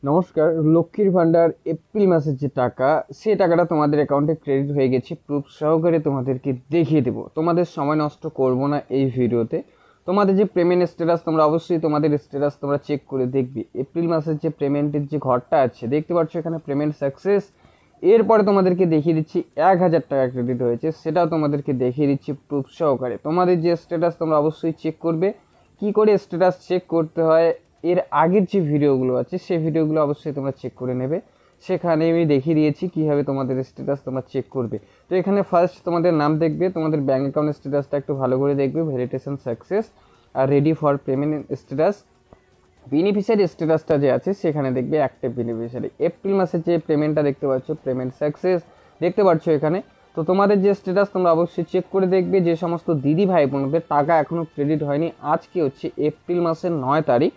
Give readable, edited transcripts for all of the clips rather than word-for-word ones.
নমস্কার। লক্ষ্মীর ভান্ডার এপ্রিল মাসের যে টাকা, সেই টাকাটা তোমাদের অ্যাকাউন্টে ক্রেডিট হয়ে গেছে। প্রুফ সহকারে তোমাদেরকে দেখিয়ে দেবো। তোমাদের সময় নষ্ট করব না এই ভিডিওতে। তোমাদের যে পেমেন্ট স্ট্যাটাস, তোমরা অবশ্যই তোমাদের স্ট্যাটাস তোমরা চেক করে দেখবে। এপ্রিল মাসের যে পেমেন্টের যে ঘরটা আছে, দেখতে পাচ্ছ এখানে পেমেন্ট সাকসেস। এরপরে তোমাদেরকে দেখিয়ে দিচ্ছি 1000 টাকা ক্রেডিট হয়েছে, সেটাও তোমাদেরকে দেখিয়ে দিচ্ছি প্রুফ সহকারে। তোমাদের যে স্ট্যাটাস তোমরা অবশ্যই চেক করবে। কি করে স্ট্যাটাস চেক করতে হয়, এর আগের যে ভিডিওগুলো আছে সেই ভিডিওগুলো অবশ্যই তোমরা চেক করে নেবে। সেখানে আমি দেখিয়ে দিয়েছি কীভাবে তোমাদের স্ট্যাটাস তোমরা চেক করবে। তো এখানে ফার্স্ট তোমাদের নাম দেখবে, তোমাদের ব্যাঙ্ক অ্যাকাউন্ট স্ট্যাটাসটা একটু ভালো করে দেখবে, ভেরিফিকেশন সাকসেস আর ready for payment status. Beneficiary স্ট্যাটাসটা যে আছে সেখানে দেখবে অ্যাক্টিভ বেনিফিশিয়ারি। এপ্রিল মাসের যে পেমেন্টটা দেখতে পাচ্ছ, পেমেন্ট সাকসেস দেখতে পাচ্ছ এখানে। তো তোমাদের যে স্ট্যাটাস তোমরা অবশ্যই চেক করে দেখবে। যে সমস্ত দিদি ভাই বোনদের টাকা এখনও ক্রেডিট হয়নি, আজকে হচ্ছে এপ্রিল মাসের 9 তারিখ,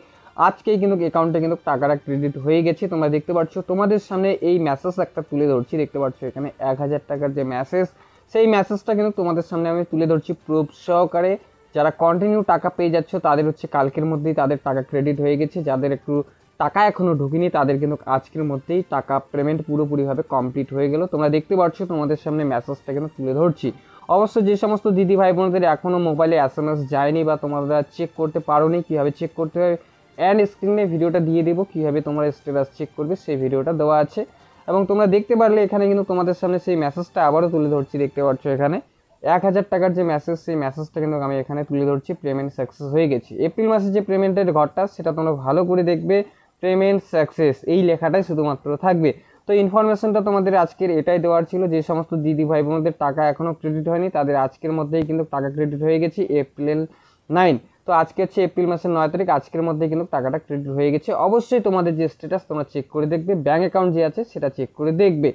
আজকেই কিন্তু অ্যাকাউন্টে কিন্তু টাকাটা ক্রেডিট হয়ে গেছে। তোমরা দেখতে পাচ্ছ তোমাদের সামনে এই মেসেজ একটা তুলে ধরছি, দেখতে পাচ্ছ এখানে 1000 টাকার যে মেসেজ, সেই মেসেজটা কিন্তু তোমাদের সামনে আমি তুলে ধরছি প্রুফ সহকারে। যারা কন্টিনিউ টাকা পেয়ে যাচ্ছ তাদের হচ্ছে কালকের মধ্যেই তাদের টাকা ক্রেডিট হয়ে গেছে। যাদের একটু টাকা এখনও ঢুকিনি তাদের কিন্তু আজকের মধ্যেই টাকা পেমেন্ট পুরোপুরিভাবে কমপ্লিট হয়ে গেল। তোমরা দেখতে পাচ্ছ তোমাদের সামনে মেসেজটা কিন্তু তুলে ধরছি। অবশ্যই যে সমস্ত দিদি ভাই বোনদের এখনও মোবাইলে SMS যায়নি বা তোমরা চেক করতে পারোনি, কীভাবে চেক করতে হয় অ্যান্ড স্ক্রিনে ভিডিওটা দিয়ে দেবো, কীভাবে তোমরা স্ট্যাটাস চেক করবে সেই ভিডিওটা দেওয়া আছে। এবং তোমরা দেখতে পারলে এখানে কিন্তু তোমাদের সামনে সেই মেসেজটা আবারও তুলে ধরছি, দেখতে পাচ্ছ এখানে 1000 টাকার যে মেসেজ, সেই মেসেজটা কিন্তু আমি এখানে তুলে ধরছি। পেমেন্ট সাকসেস হয়ে গেছে। এপ্রিল মাসে যে পেমেন্টের ঘরটা সেটা তোমরা ভালো করে দেখবে, পেমেন্ট সাকসেস এই লেখাটাই শুধুমাত্র থাকবে। তো ইনফরমেশনটা তোমাদের আজকের এটাই দেওয়ার ছিল। যে সমস্ত দিদি ভাই বোনদের টাকা এখনও ক্রেডিট হয়নি তাদের আজকের মধ্যেই কিন্তু টাকা ক্রেডিট হয়ে গেছে এপ্রিল 9। তো আজকে হচ্ছে এপ্রিল মাসের 9 তারিখ, আজকের মধ্যে কিন্তু টাকাটা ক্রেডিট হয়ে গেছে। অবশ্যই তোমাদের যে স্ট্যাটাস তোমরা চেক করে দেখবে, ব্যাঙ্ক অ্যাকাউন্ট যে আছে সেটা চেক করে দেখবে।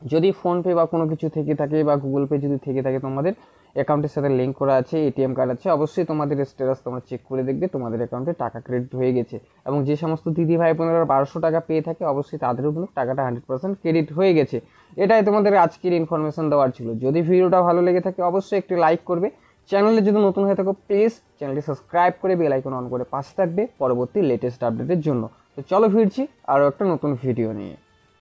যদি ফোনপে বা কোনো কিছু থেকে থাকে বা গুগল পে যদি থেকে থাকে, তোমাদের অ্যাকাউন্টের সাথে লিঙ্ক করা আছে, ATM কার্ড আছে, অবশ্যই তোমাদের স্ট্যাটাস তোমরা চেক করে দেখবে তোমাদের অ্যাকাউন্টে টাকা ক্রেডিট হয়ে গেছে। এবং যে সমস্ত দিদি ভাই বোনেরা 1200 টাকা পেয়ে থাকে, অবশ্যই তাদেরও কিন্তু টাকাটা 100% ক্রেডিট হয়ে গেছে। এটাই তোমাদের আজকের ইনফরমেশন দেওয়ার ছিল। যদি ভিডিওটা ভালো লেগে থাকে অবশ্যই একটি লাইক করবে। চ্যানেলে যদি নতুন হয়ে থাকো প্লিজ চ্যানেলটি সাবস্ক্রাইব করে বেল আইকন অন করে পাশে থাকবে পরবর্তী লেটেস্ট আপডেটের জন্য। তো চলো ফিরছি আরও একটা নতুন ভিডিও নিয়ে।